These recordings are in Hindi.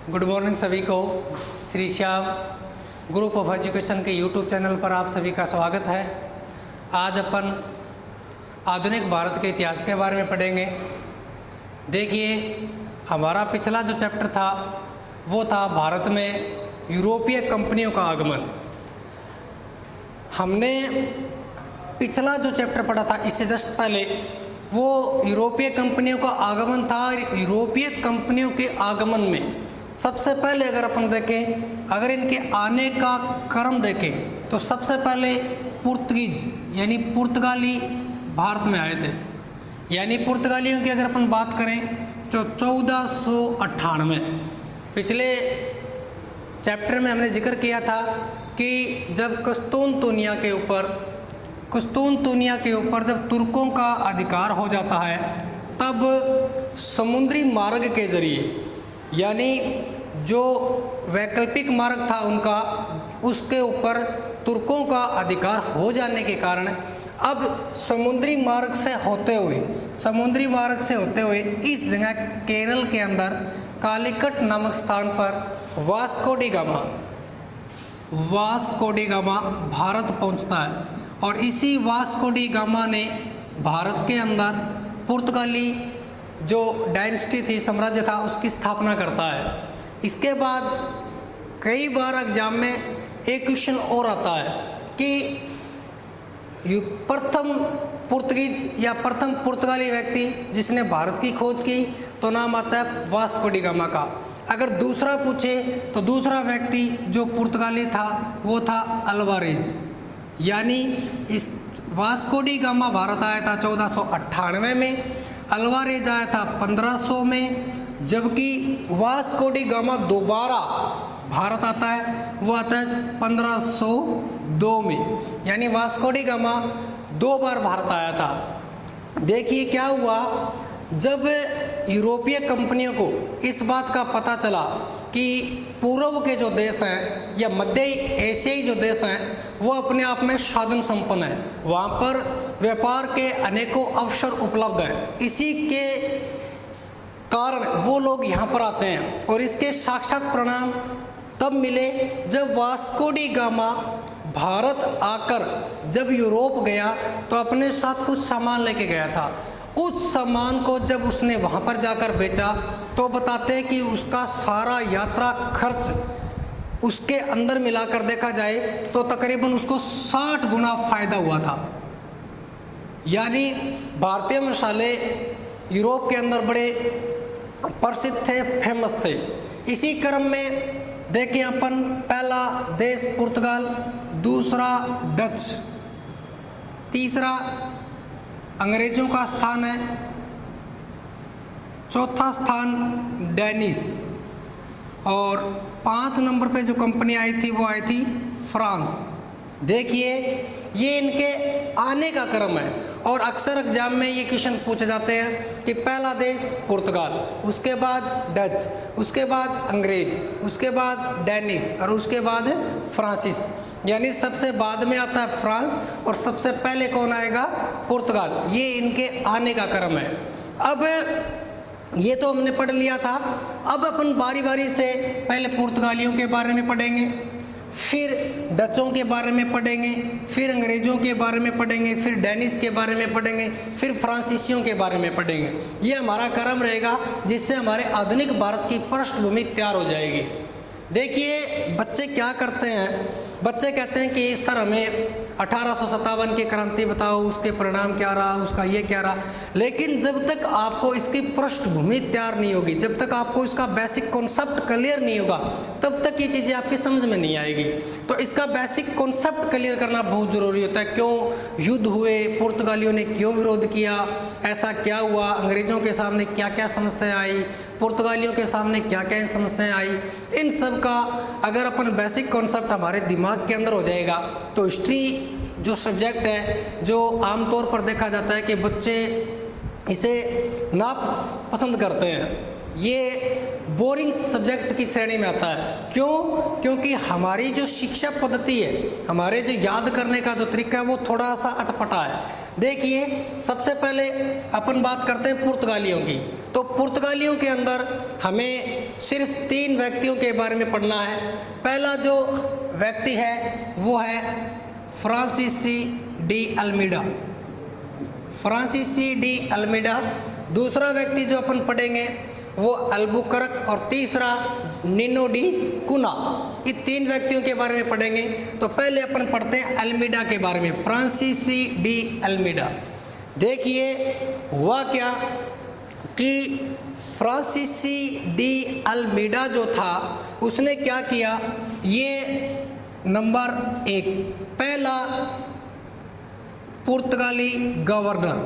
गुड मॉर्निंग सभी को। Shri Shyam group of education के यूट्यूब चैनल पर आप सभी का स्वागत है। आज अपन आधुनिक भारत के इतिहास के बारे में पढ़ेंगे। देखिए, हमारा पिछला जो चैप्टर था वो था भारत में यूरोपीय कंपनियों का आगमन। हमने पिछला जो चैप्टर पढ़ा था इससे जस्ट पहले वो यूरोपीय कंपनियों का आगमन था। यूरोपीय कंपनियों के आगमन में सबसे पहले अगर अपन देखें, अगर इनके आने का क्रम देखें तो सबसे पहले पुर्तगीज यानी पुर्तगाली भारत में आए थे। यानी पुर्तगालियों की अगर अपन बात करें तो 1498 पिछले चैप्टर में हमने जिक्र किया था कि जब कुस्तुनतुनिया के ऊपर जब तुर्कों का अधिकार हो जाता है तब समुद्री मार्ग के जरिए, यानी जो वैकल्पिक मार्ग था उनका, उसके ऊपर तुर्कों का अधिकार हो जाने के कारण अब समुद्री मार्ग से होते हुए इस जगह केरल के अंदर कालीकट नामक स्थान पर वास्को डी गामा भारत पहुंचता है। और इसी वास्को डी गामा ने भारत के अंदर पुर्तगाली जो डायनेस्टी थी, साम्राज्य था, उसकी स्थापना करता है। इसके बाद कई बार एग्जाम में एक क्वेश्चन और आता है कि प्रथम पुर्तगीज या प्रथम पुर्तगाली व्यक्ति जिसने भारत की खोज की तो नाम आता है वास्को डी गामा का। अगर दूसरा पूछे तो दूसरा व्यक्ति जो पुर्तगाली था वो था अल्वारेज। यानी इस वास्को डी गामा भारत आया था 1498 में, अल्वारेज आया था 1500 में, जबकि वास्को डी गामा दोबारा भारत आता है, वो आता है 1502 में। यानी वास्को डी गामा 2 बार भारत आया था। देखिए क्या हुआ, जब यूरोपीय कंपनियों को इस बात का पता चला कि पूर्व के जो देश हैं या मध्य एशियाई जो देश हैं वो अपने आप में साधन संपन्न हैं, वहाँ पर व्यापार के अनेकों अवसर उपलब्ध हैं, इसी के कारण वो लोग यहाँ पर आते हैं। और इसके साक्षात परिणाम तब मिले जब वास्को डी गामा भारत आकर जब यूरोप गया तो अपने साथ कुछ सामान लेके गया था। उस सामान को जब उसने वहाँ पर जाकर बेचा तो बताते हैं कि उसका सारा यात्रा खर्च उसके अंदर मिलाकर देखा जाए तो तकरीबन उसको 60 गुना फायदा हुआ था। यानी भारतीय मसाले यूरोप के अंदर बड़े प्रसिद्ध थे, फेमस थे। इसी क्रम में देखिए अपन, पहला देश पुर्तगाल, दूसरा डच, तीसरा अंग्रेजों का स्थान है, चौथा स्थान डेनिस, और 5 नंबर पे जो कंपनी आई थी वो आई थी फ्रांस। देखिए ये इनके आने का क्रम है। और अक्सर एग्जाम में ये क्वेश्चन पूछे जाते हैं कि पहला देश पुर्तगाल, उसके बाद डच, उसके बाद अंग्रेज, उसके बाद डेनिस और उसके बाद फ्रांसीस। यानी सबसे बाद में आता है फ्रांस और सबसे पहले कौन आएगा? पुर्तगाल। ये इनके आने का क्रम है। अब ये तो हमने पढ़ लिया था। अब अपन बारी बारी से पहले पुर्तगालियों के बारे में पढ़ेंगे, फिर डचों के बारे में पढ़ेंगे, फिर अंग्रेज़ों के बारे में पढ़ेंगे, फिर डेनिस के बारे में पढ़ेंगे, फिर फ्रांसीसियों के बारे में पढ़ेंगे। ये हमारा क्रम रहेगा जिससे हमारे आधुनिक भारत की पृष्ठभूमि तैयार हो जाएगी। देखिए बच्चे क्या करते हैं, बच्चे कहते हैं कि सर हमें 1857 की क्रांति बताओ, उसके परिणाम क्या रहा, उसका ये क्या रहा। लेकिन जब तक आपको इसकी पृष्ठभूमि तैयार नहीं होगी, जब तक आपको इसका बेसिक कॉन्सेप्ट क्लियर नहीं होगा, तब तक ये चीज़ें आपकी समझ में नहीं आएगी। तो इसका बेसिक कॉन्सेप्ट क्लियर करना बहुत ज़रूरी होता है। क्यों युद्ध हुए, पुर्तगालियों ने क्यों विरोध किया, ऐसा क्या हुआ, अंग्रेज़ों के सामने क्या क्या समस्या आई, पुर्तगालियों के सामने क्या क्या समस्याएं आई, इन सब का अगर अपन बेसिक कॉन्सेप्ट हमारे दिमाग के अंदर हो जाएगा तो हिस्ट्री जो सब्जेक्ट है, जो आमतौर पर देखा जाता है कि बच्चे इसे ना पसंद करते हैं, ये बोरिंग सब्जेक्ट की श्रेणी में आता है। क्यों? क्योंकि हमारी जो शिक्षा पद्धति है, हमारे जो याद करने का जो तरीका है वो थोड़ा सा अटपटा है। देखिए सबसे पहले अपन बात करते हैं पुर्तगालियों की। तो पुर्तगालियों के अंदर हमें सिर्फ 3 व्यक्तियों के बारे में पढ़ना है। पहला जो व्यक्ति है वो है फ्रांसीसी डी अल्मीडा, फ्रांसीसी डी अल्मीडा। दूसरा व्यक्ति जो अपन पढ़ेंगे वो अल्बुकर्क और तीसरा निनो डी कुना। ये 3 व्यक्तियों के बारे में पढ़ेंगे। तो पहले अपन पढ़ते हैं अल्मीडा के बारे में, फ्रांसीसी डी अल्मीडा। देखिए हुआ क्या कि फ्रांसीसी डी अल्मीडा जो था उसने क्या किया, ये नंबर 1 पहला पुर्तगाली गवर्नर,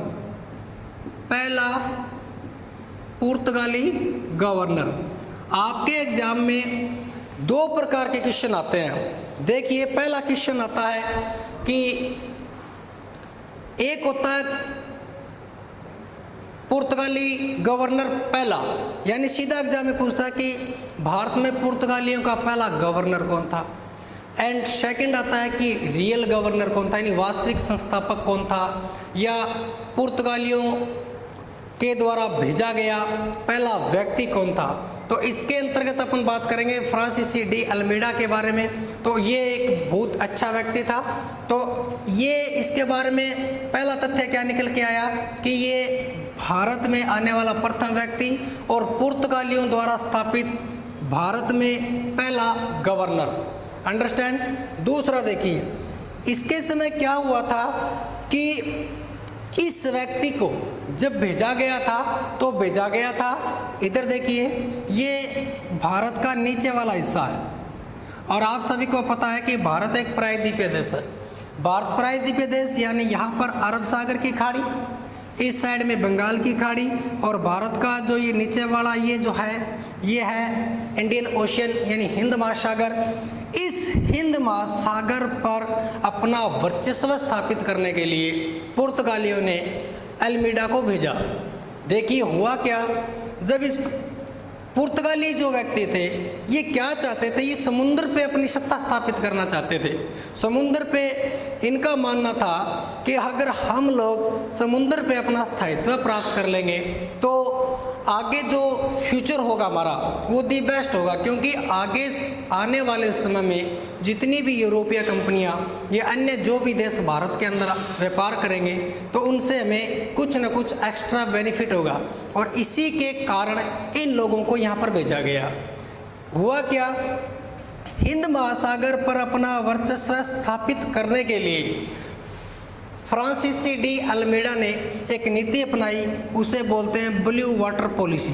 पहला पुर्तगाली गवर्नर। आपके एग्जाम में 2 प्रकार के क्वेश्चन आते हैं। देखिए पहला क्वेश्चन आता है कि एक होता है पुर्तगाली गवर्नर पहला, यानी सीधा एग्जाम में पूछता है कि भारत में पुर्तगालियों का पहला गवर्नर कौन था। एंड सेकंड आता है कि रियल गवर्नर कौन था, यानी वास्तविक संस्थापक कौन था, या पुर्तगालियों के द्वारा भेजा गया पहला व्यक्ति कौन था। तो इसके अंतर्गत अपन बात करेंगे फ्रांसीसी डी अल्मीडा के बारे में। तो ये एक बहुत अच्छा व्यक्ति था। तो ये इसके बारे में पहला तथ्य क्या निकल के आया कि ये भारत में आने वाला प्रथम व्यक्ति और पुर्तगालियों द्वारा स्थापित भारत में पहला गवर्नर। अंडरस्टैंड। दूसरा देखिए इसके समय क्या हुआ था कि इस व्यक्ति को जब भेजा गया था तो भेजा गया था, इधर देखिए ये भारत का नीचे वाला हिस्सा है और आप सभी को पता है कि भारत एक प्रायद्वीपीय देश है। भारत प्रायद्वीपीय देश यानी यहाँ पर अरब सागर की खाड़ी, इस साइड में बंगाल की खाड़ी और भारत का जो ये नीचे वाला ये जो है ये है इंडियन ओशियन यानी हिंद महासागर। इस हिंद महासागर पर अपना वर्चस्व स्थापित करने के लिए पुर्तगालियों ने अल्मीडा को भेजा। देखिए हुआ क्या, जब इस पुर्तगाली जो व्यक्ति थे ये क्या चाहते थे, ये समुद्र पे अपनी सत्ता स्थापित करना चाहते थे। समुद्र पे इनका मानना था कि अगर हम लोग समुद्र पे अपना स्थायित्व प्राप्त कर लेंगे तो आगे जो फ्यूचर होगा हमारा वो दी बेस्ट होगा, क्योंकि आगे आने वाले समय में जितनी भी यूरोपीय कंपनियां या अन्य जो भी देश भारत के अंदर व्यापार करेंगे तो उनसे हमें कुछ न कुछ एक्स्ट्रा बेनिफिट होगा और इसी के कारण इन लोगों को यहाँ पर भेजा गया। हुआ क्या, हिंद महासागर पर अपना वर्चस्व स्थापित करने के लिए फ्रांसीसी डी अल्मीडा ने एक नीति अपनाई, उसे बोलते हैं ब्लू वाटर पॉलिसी।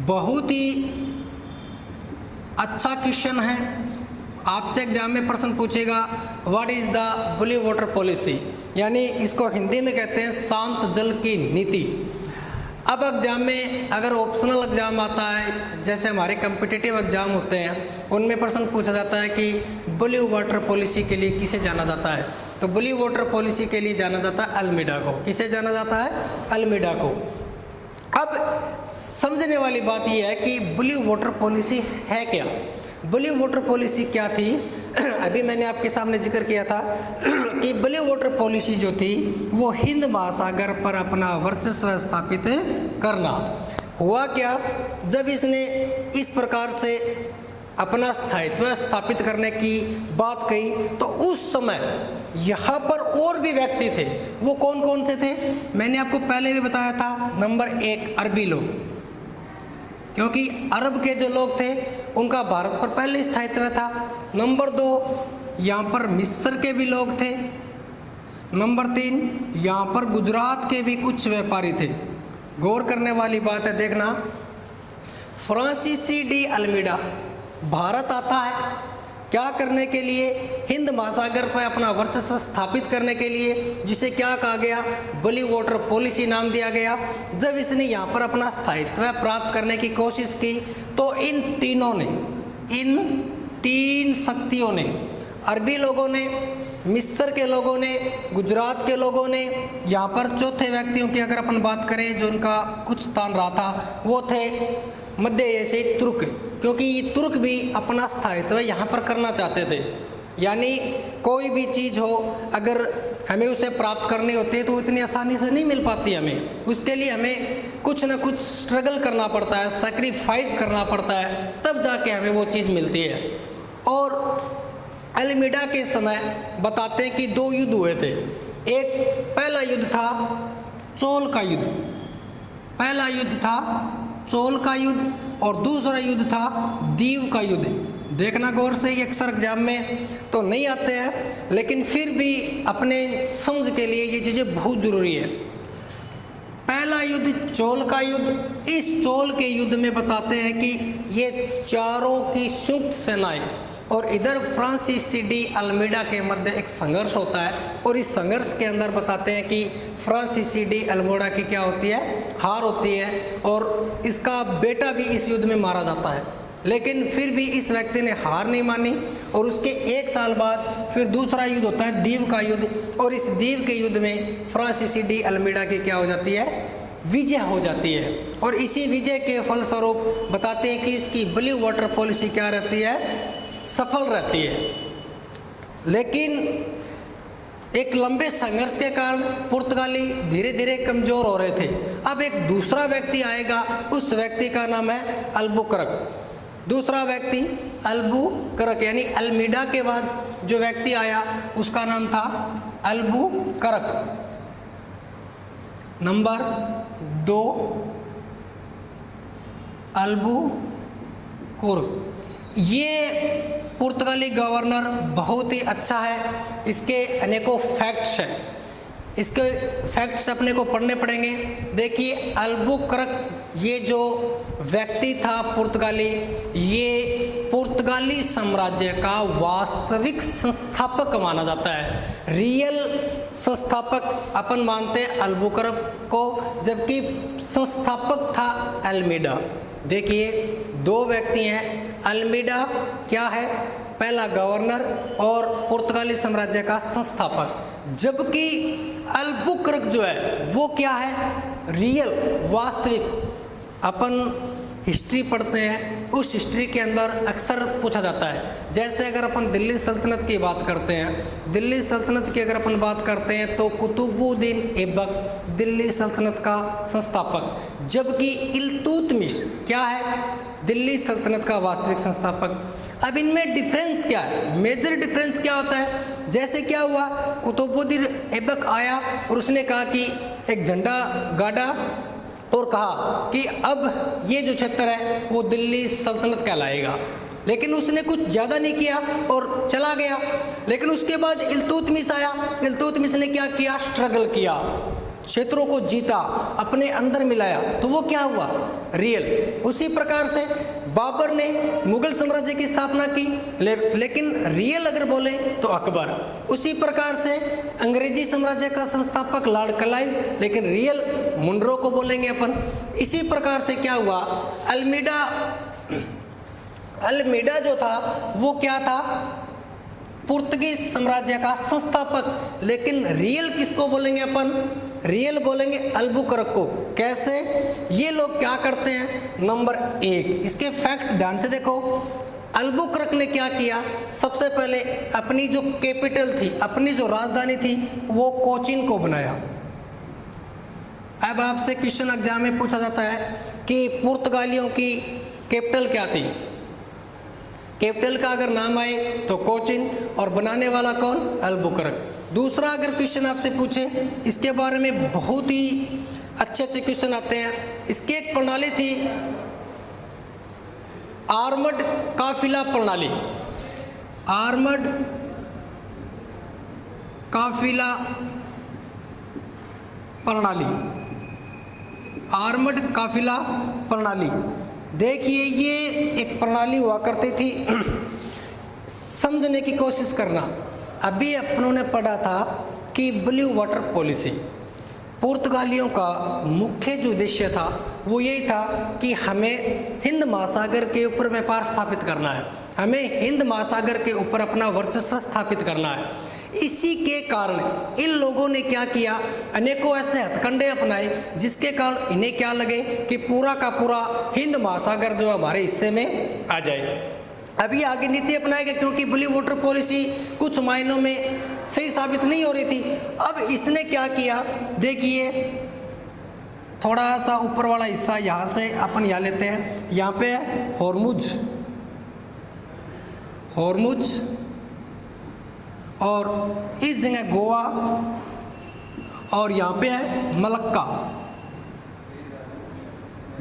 बहुत ही अच्छा क्वेश्चन है, आपसे एग्जाम में प्रश्न पूछेगा what is the blue water policy, यानी इसको हिंदी में कहते हैं शांत जल की नीति। अब एग्जाम में अगर ऑप्शनल एग्जाम आता है, जैसे हमारे कम्पिटिटिव एग्जाम होते हैं, उनमें प्रश्न पूछा जाता है कि ब्लू वाटर पॉलिसी के लिए किसे जाना जाता है, तो ब्लू वाटर पॉलिसी के लिए जाना जाता है अल्मीडा को। किसे जाना जाता है? अल्मीडा को। अब समझने वाली बात यह है कि ब्लू वाटर पॉलिसी है क्या। ब्लू वाटर पॉलिसी क्या थी, अभी मैंने आपके सामने जिक्र किया था कि ब्लू वाटर पॉलिसी जो थी वो हिंद महासागर पर अपना वर्चस्व स्थापित करना। हुआ क्या, जब इसने इस प्रकार से अपना स्थायित्व स्थापित करने की बात कही तो उस समय यहाँ पर और भी व्यक्ति थे। वो कौन कौन से थे, मैंने आपको पहले भी बताया था। नंबर 1 अरबी लोग, क्योंकि अरब के जो लोग थे उनका भारत पर पहले स्थायित्व था। नंबर 2 यहाँ पर मिस्र के भी लोग थे। नंबर 3 यहाँ पर गुजरात के भी कुछ व्यापारी थे। गौर करने वाली बात है, देखना फ्रांसीसी डी अल्मीडा भारत आता है क्या करने के लिए, हिंद महासागर पर अपना वर्चस्व स्थापित करने के लिए, जिसे क्या कहा गया, ब्लू वाटर पॉलिसी नाम दिया गया। जब इसने यहाँ पर अपना स्थायित्व प्राप्त करने की कोशिश की तो इन तीन शक्तियों ने, अरबी लोगों ने, मिस्र के लोगों ने, गुजरात के लोगों ने, यहाँ पर चौथे व्यक्तियों की अगर अपन बात करें जो उनका कुछ स्थान रहा था वो थे मध्य एशियाई तुर्क, क्योंकि ये तुर्क भी अपना स्थायित्व यहाँ पर करना चाहते थे। यानी कोई भी चीज़ हो, अगर हमें उसे प्राप्त करनी होती है तो वो इतनी आसानी से नहीं मिल पाती हमें। उसके लिए हमें कुछ ना कुछ स्ट्रगल करना पड़ता है, सैक्रिफाइस करना पड़ता है, तब जाके हमें वो चीज़ मिलती है। और अल्मीडा के समय बताते हैं कि 2 युद्ध हुए थे। एक पहला युद्ध था चोल का युद्ध, पहला युद्ध था चोल का युद्ध, और दूसरा युद्ध था दीव का युद्ध। देखना गौर से, ये अक्सर एग्जाम में तो नहीं आते हैं, लेकिन फिर भी अपने समझ के लिए ये चीज़ें बहुत ज़रूरी है। पहला युद्ध चोल का युद्ध। इस चोल के युद्ध में बताते हैं कि ये चारों की संयुक्त सेनाएं और इधर फ्रांसीसी डी अल्मीडा के मध्य एक संघर्ष होता है, और इस संघर्ष के अंदर बताते हैं कि फ्रांसीसी डी अल्मीडा की क्या होती है, हार होती है, और इसका बेटा भी इस युद्ध में मारा जाता है। लेकिन फिर भी इस व्यक्ति ने हार नहीं मानी, और उसके 1 साल बाद फिर दूसरा युद्ध होता है दीव का युद्ध, और इस दीव के युद्ध में फ्रांसीसी डी अल्मीडा की क्या हो जाती है, विजय हो जाती है। और इसी विजय के फलस्वरूप बताते हैं कि इसकी ब्लू वाटर पॉलिसी क्या रहती है, सफल रहती है। लेकिन एक लंबे संघर्ष के कारण पुर्तगाली धीरे धीरे कमज़ोर हो रहे थे। अब एक दूसरा व्यक्ति आएगा, उस व्यक्ति का नाम है अल्बुकर्क। दूसरा व्यक्ति अल्बुकर्क, यानी अल्मीडा के बाद जो व्यक्ति आया उसका नाम था अल्बुकर्क। Number 2 Albuquerque. ये पुर्तगाली गवर्नर बहुत ही अच्छा है, इसके अनेकों फैक्ट्स हैं, इसके फैक्ट्स अपने को पढ़ने पड़ेंगे। देखिए अल्बुकर्क ये जो व्यक्ति था पुर्तगाली, ये पुर्तगाली साम्राज्य का वास्तविक संस्थापक माना जाता है। रियल संस्थापक अपन मानते हैं अल्बुकर्क को, जबकि संस्थापक था अल्मीडा। देखिए 2 व्यक्ति हैं, अल्मीडा क्या है, पहला गवर्नर और पुर्तगाली साम्राज्य का संस्थापक, जबकि अल्बुकर्क जो है वो क्या है, रियल वास्तविक। अपन हिस्ट्री पढ़ते हैं, उस हिस्ट्री के अंदर अक्सर पूछा जाता है, जैसे अगर अपन दिल्ली सल्तनत की बात करते हैं, दिल्ली सल्तनत की अगर अपन बात करते हैं तो कुतुबुद्दीन ऐबक दिल्ली सल्तनत का संस्थापक, जबकि इल्तुतमिश क्या है, दिल्ली सल्तनत का वास्तविक संस्थापक। अब इनमें डिफरेंस क्या है, मेजर डिफरेंस क्या होता है। जैसे क्या हुआ, कुतुबुद्दीन ऐबक आया और उसने कहा कि एक झंडा गाड़ा और कहा कि अब ये जो क्षेत्र है वो दिल्ली सल्तनत कहलाएगा, लेकिन उसने कुछ ज़्यादा नहीं किया और चला गया। लेकिन उसके बाद इल्तुतमिश आया, इल्तुतमिश ने क्या किया, स्ट्रगल किया, क्षेत्रों को जीता, अपने अंदर मिलाया, तो वो क्या हुआ, रियल। उसी प्रकार से बाबर ने मुगल साम्राज्य की स्थापना की, लेकिन रियल अगर बोले तो अकबर। उसी प्रकार से अंग्रेजी साम्राज्य का संस्थापक लॉर्ड क्लाइव, लेकिन रियल मुनरो को बोलेंगे अपन। इसी प्रकार से क्या हुआ, अल्मीडा जो था वो क्या था, पुर्तगीज साम्राज्य का संस्थापक, लेकिन रियल किसको बोलेंगे अपन, रियल बोलेंगे अल्बुकर्क को। कैसे, ये लोग क्या करते हैं, नंबर 1 इसके फैक्ट ध्यान से देखो। अल्बुकर्क ने क्या किया, सबसे पहले अपनी जो कैपिटल थी, अपनी जो राजधानी थी, वो कोचीन को बनाया। अब आपसे क्वेश्चन एग्जाम में पूछा जाता है कि पुर्तगालियों की कैपिटल क्या थी, कैपिटल का अगर नाम आए तो कोचीन, और बनाने वाला कौन, अल्बुकर्क। दूसरा अगर क्वेश्चन आपसे पूछे, इसके बारे में बहुत ही अच्छे अच्छे क्वेश्चन आते हैं। इसकी एक प्रणाली थी आर्मड काफिला प्रणाली, आर्मड काफिला प्रणाली, आर्मड काफिला प्रणाली। देखिए ये एक प्रणाली हुआ करती थी, समझने की कोशिश करना। अभी अपनों ने पढ़ा था कि ब्लू वाटर पॉलिसी, पुर्तगालियों का मुख्य जो उद्देश्य था वो यही था कि हमें हिंद महासागर के ऊपर व्यापार स्थापित करना है, हमें हिंद महासागर के ऊपर अपना वर्चस्व स्थापित करना है। इसी के कारण इन लोगों ने क्या किया, अनेकों ऐसे हथकंडे अपनाए जिसके कारण इन्हें क्या लगे कि पूरा का पूरा हिंद महासागर जो हमारे हिस्से में आ जाए। अब ये आगे नीति अपनाएगा, क्योंकि ब्लू वाटर पॉलिसी कुछ मायनों में सही साबित नहीं हो रही थी। अब इसने क्या किया, देखिए थोड़ा सा ऊपर वाला हिस्सा यहाँ से अपन यहाँ लेते हैं, यहाँ पे है हॉर्मुज, और इस जगह गोवा, और यहाँ पे है मलक्का।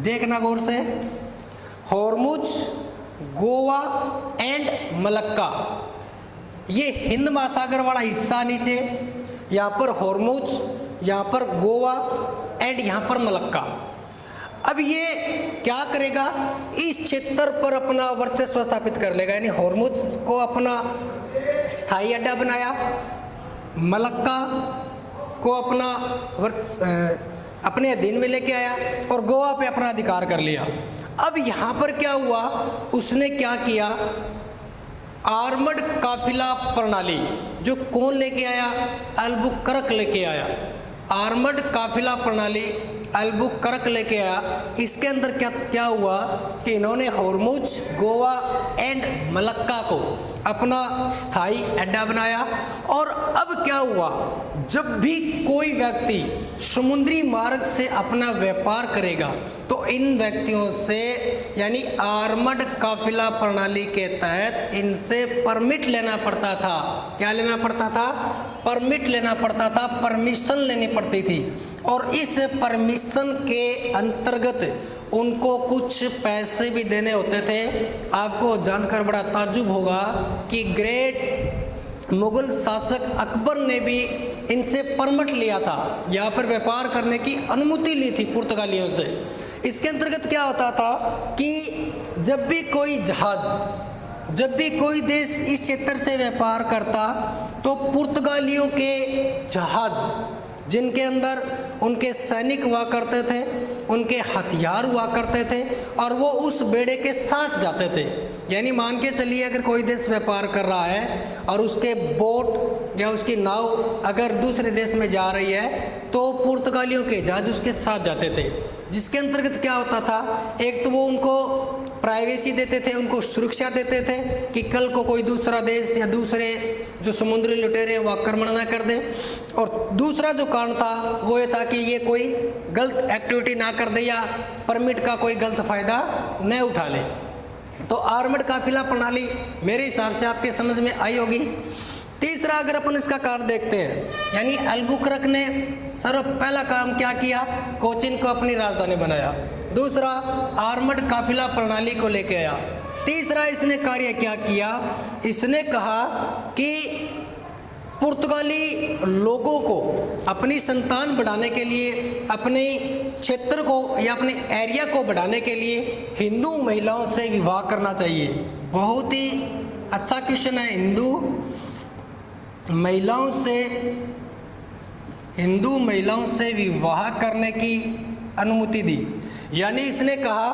देखना गौर से, हॉर्मुज, गोवा एंड मलक्का, ये हिंद महासागर वाला हिस्सा नीचे, यहाँ पर हॉर्मुज, यहाँ पर गोवा एंड यहाँ पर मलक्का। अब ये क्या करेगा, इस क्षेत्र पर अपना वर्चस्व स्थापित कर लेगा, यानी हॉर्मुज को अपना स्थायी अड्डा बनाया, मलक्का को अपने अधीन में लेके आया, और गोवा पे अपना अधिकार कर लिया। अब यहाँ पर क्या हुआ, उसने क्या किया, आर्मड काफिला प्रणाली, जो कौन लेके आया, अल्बुकर्क लेके आया। आर्मड काफिला प्रणाली अल्बुकर्क लेके आया। इसके अंदर क्या हुआ कि इन्होंने हॉर्मुज, गोवा एंड मलक्का को अपना स्थायी अड्डा बनाया। और अब क्या हुआ, जब भी कोई व्यक्ति समुद्री मार्ग से अपना व्यापार करेगा तो इन व्यक्तियों से, यानी आर्मड काफिला प्रणाली के तहत इनसे परमिट लेना पड़ता था। क्या लेना पड़ता था, परमिट लेना पड़ता था, परमिशन लेनी पड़ती थी। और इस परमिशन के अंतर्गत उनको कुछ पैसे भी देने होते थे। आपको जानकर बड़ा ताज्जुब होगा कि ग्रेट मुगल शासक अकबर ने भी इनसे परमिट लिया था, यहाँ पर व्यापार करने की अनुमति ली थी पुर्तगालियों से। इसके अंतर्गत क्या होता था कि जब भी कोई जहाज, जब भी कोई देश इस क्षेत्र से व्यापार करता तो पुर्तगालियों के जहाज, जिनके अंदर उनके सैनिक हुआ करते थे, उनके हथियार हुआ करते थे, और वो उस बेड़े के साथ जाते थे। यानी मान के चलिए अगर कोई देश व्यापार कर रहा है और उसके बोट या उसकी नाव अगर दूसरे देश में जा रही है तो पुर्तगालियों के जहाज उसके साथ जाते थे। जिसके अंतर्गत क्या होता था, एक तो वो उनको प्राइवेसी देते थे, उनको सुरक्षा देते थे कि कल को कोई दूसरा देश या दूसरे जो समुद्री लुटेरे वो आक्रमण ना कर दे, और दूसरा जो कारण था वो ये था कि ये कोई गलत एक्टिविटी ना कर दे या परमिट का कोई गलत फ़ायदा न उठा ले। तो आर्मड काफिला प्रणाली मेरे हिसाब से आपके समझ में आई होगी। तीसरा अगर अपन इसका कारण देखते हैं, यानी अल्बुकर्क ने सर्व पहला काम क्या किया, कोचिन को अपनी राजधानी बनाया। दूसरा आर्मड काफिला प्रणाली को लेके आया। तीसरा इसने कार्य क्या किया, इसने कहा कि पुर्तगाली लोगों को अपनी संतान बढ़ाने के लिए, अपने क्षेत्र को या अपने एरिया को बढ़ाने के लिए हिंदू महिलाओं से विवाह करना चाहिए। बहुत ही अच्छा क्वेश्चन है। हिंदू महिलाओं से विवाह करने की अनुमति दी। यानी इसने कहा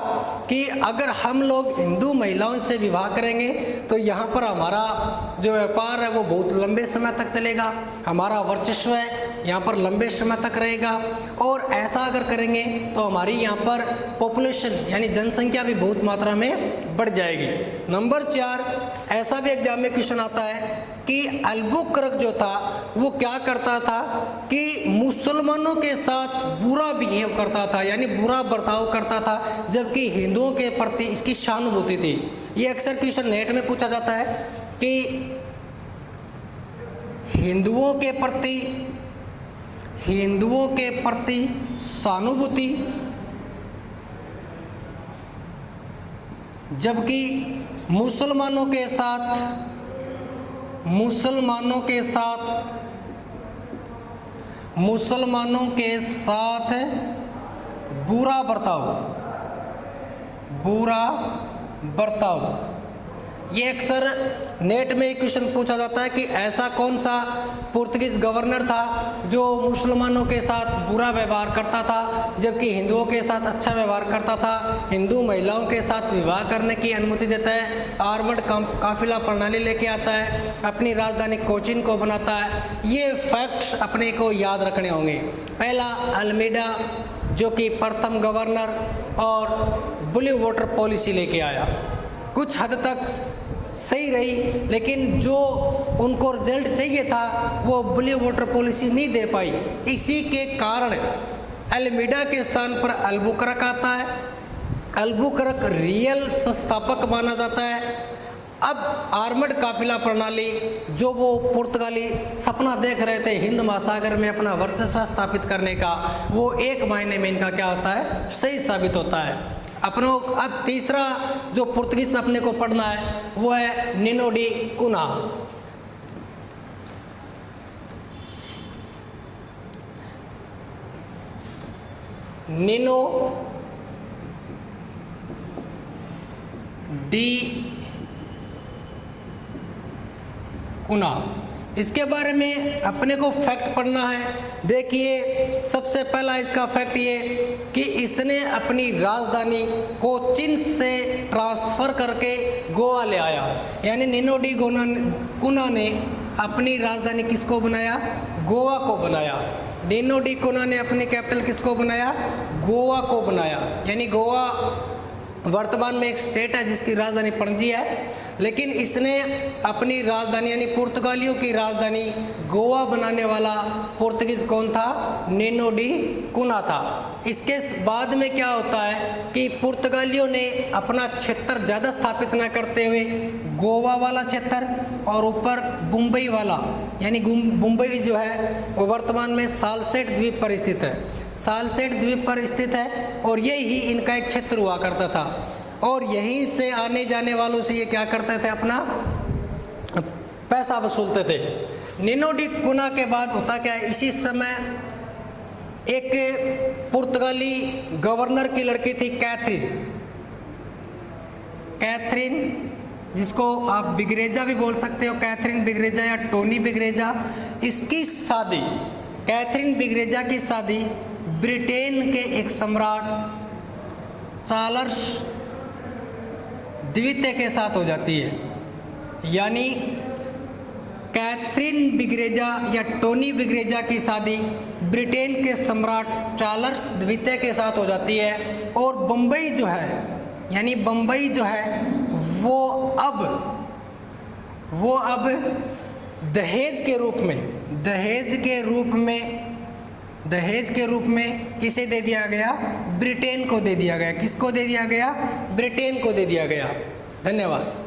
कि अगर हम लोग हिंदू महिलाओं से विवाह करेंगे तो यहाँ पर हमारा जो व्यापार है वो बहुत लंबे समय तक चलेगा, हमारा वर्चस्व है यहाँ पर लंबे समय तक रहेगा, और ऐसा अगर करेंगे तो हमारी यहाँ पर पॉपुलेशन यानी जनसंख्या भी बहुत मात्रा में बढ़ जाएगी। नंबर 4, ऐसा भी एग्जाम में क्वेश्चन आता है कि अल्बुकर्क जो था वो क्या करता था कि मुसलमानों के साथ बुरा बिहेव करता था, यानी बुरा बर्ताव करता था, जबकि हिंदुओं के प्रति इसकी सहानुभूति थी। ये अक्सर क्वेश्चन नेट में पूछा जाता है कि हिंदुओं के प्रति सहानुभूति, जबकि मुसलमानों के साथ बुरा बर्ताव। ये अक्सर नेट में क्वेश्चन पूछा जाता है कि ऐसा कौन सा पुर्तगीज गवर्नर था जो मुसलमानों के साथ बुरा व्यवहार करता था जबकि हिंदुओं के साथ अच्छा व्यवहार करता था, हिंदू महिलाओं के साथ विवाह करने की अनुमति देता है, आर्मड काफिला प्रणाली लेके आता है, अपनी राजधानी कोचिन को बनाता है। ये फैक्ट्स अपने को याद रखने होंगे। पहला अल्मीडा जो कि प्रथम गवर्नर और ब्लू वाटर पॉलिसी लेके आया। कुछ हद तक सही रही, लेकिन जो उनको रिजल्ट चाहिए था वो ब्लू वाटर पॉलिसी नहीं दे पाई। इसी के कारण अल्मीडा के स्थान पर अल्बुकरक आता है। अल्बुकरक रियल संस्थापक माना जाता है। अब आर्मड काफिला प्रणाली जो वो पुर्तगाली सपना देख रहे थे हिंद महासागर में अपना वर्चस्व स्थापित करने का, वो एक महीने में इनका क्या होता है, सही साबित होता है। अपनों अब तीसरा जो पुर्तगीज में अपने को पढ़ना है वो है निनो डी कुना। निनो डी कुना, इसके बारे में अपने को फैक्ट पढ़ना है। देखिए सबसे पहला इसका फैक्ट ये कि इसने अपनी राजधानी कोचिन से ट्रांसफ़र करके गोवा ले आया। यानी निनो डी कुना ने अपनी राजधानी किसको बनाया, गोवा को बनाया। निनो डी कुना ने अपनी कैपिटल किसको बनाया, गोवा को बनाया। यानी गोवा वर्तमान में एक स्टेट है जिसकी राजधानी पणजी है, लेकिन इसने अपनी राजधानी यानी पुर्तगालियों की राजधानी गोवा बनाने वाला पुर्तगीज कौन था, निनो डी कुना था। इसके बाद में क्या होता है कि पुर्तगालियों ने अपना क्षेत्र ज़्यादा स्थापित न करते हुए गोवा वाला क्षेत्र और ऊपर मुंबई वाला, यानी मुंबई जो है वो वर्तमान में सालसेट द्वीप पर स्थित है। सालसेट द्वीप पर स्थित है और यही इनका एक क्षेत्र हुआ करता था। और यहीं से आने जाने वालों से ये क्या करते थे, अपना पैसा वसूलते थे। निनो डी कुना के बाद होता क्या है, इसी समय एक पुर्तगाली गवर्नर की लड़की थी कैथरीन, जिसको आप बिग्रेजा भी बोल सकते हो, कैथरीन बिग्रेजा या टोनी बिग्रेजा। इसकी शादी, कैथरीन बिग्रेजा की शादी ब्रिटेन के एक सम्राट चार्ल्स द्वितीय के साथ हो जाती है। यानी कैथरीन बिग्रेजा या टोनी बिग्रेजा की शादी ब्रिटेन के सम्राट चार्ल्स द्वितीय के साथ हो जाती है। और बम्बई जो है, यानी बम्बई जो है वो अब दहेज के रूप में किसे दे दिया गया, ब्रिटेन को दे दिया गया। किसको दे दिया गया, ब्रिटेन को दे दिया गया। धन्यवाद।